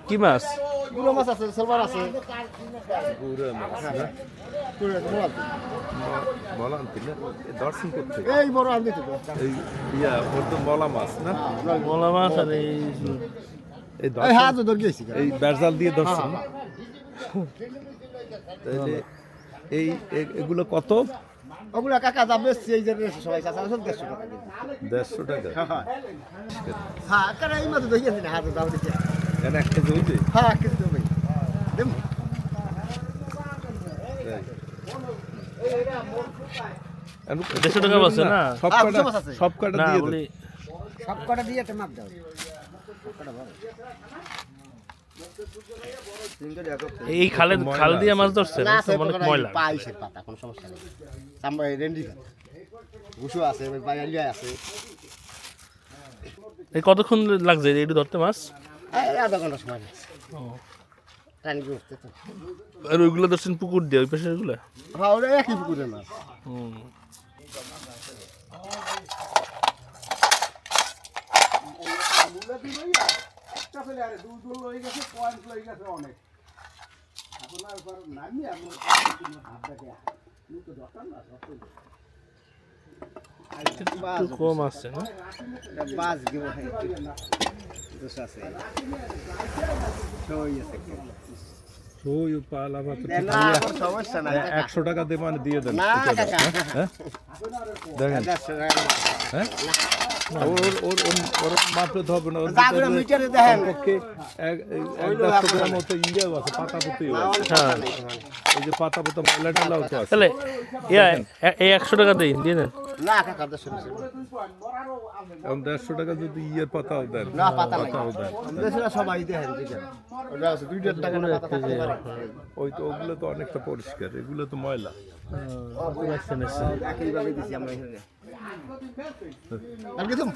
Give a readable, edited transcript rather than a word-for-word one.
কি মাছ? গুড়ো মাছ আছে, সিলভার আছে। গুড়া মাছ না বলা আনতি না দর্শন করতে এই বড় আনতে তো। এই ওর তো বলা মাছ না মোলা মাছ আর এই এই এই হাত ধরে গেছি। এই বেরজাল দিয়ে ধরছেন তাহলে এই এগুলো কত? ওগুলা কাকা দাম বেশি, এই যে সবাই চাচা 150 টাকা কেজি। 150 টাকা হ্যাঁ কাকা এই মাছ ধরে গেছি না, হাত দাম দিতে। কেন একটা জইতে হ্যাঁ কেজি তো ভাই দেম। 150 টাকা বলছে না? সব কটা না দিয়ে বলি দেন সব কটা দিয়ে একটা মাপ দাও। কটা ভালো। এই খাল দিয়ে মাছ ধরছে না তো অনেক ময়লা। পাইছের পাতা কোনো সমস্যা নেই। সামনে রেন্ডি ঘুষু আছে, বাইলিয়া আছে। এই কতক্ষণ লাগছে এইটু ধরতে মাছ? এই আধা ঘন্টা সময় লাগছে। টানি করতে তো। আর ওইগুলো ধরছেন পুকুর দিয়ে, ওই পাশের ওইগুলো? হ্যাঁ ওরা একই পুকুরের মাছ। হুম। একটু কম আসছে না? বাস গিয়ে দোষ আছে। সই আছে। ওই পালা ভাত না কোনো সমস্যা নাই। 100 টাকা দিয়ে মানে দিয়ে দেন না কাকা। হ্যাঁ দেখেন 150 টাকা। হ্যাঁ ওর মাপতে হবে না জাগরে মিটারে দেখেন। পক্ষে 150 গ্রাম মতো ইয়ে আছে পাতা পুঁতি হ্যাঁ এই যে পাতা পুঁতা ময়লা টালাও তো আছে তাহলে এই 100 টাকা দিই দিয়ে দেন। না কাকা 150 এখন 150 টাকা যদি ইয়ের পাতাও দেন না পাতা নাই। পাতাও দেন দেশরা সবাই দেখেন দেখেন। ওটা আছে 2 টাকা না পাতা থাকতে পারে। ওই তো ওগুলো তো অনেকটা পরিষ্কার এগুলো তো ময়লা একইভাবে দিছি আমরা এখানে। আর কি তুমি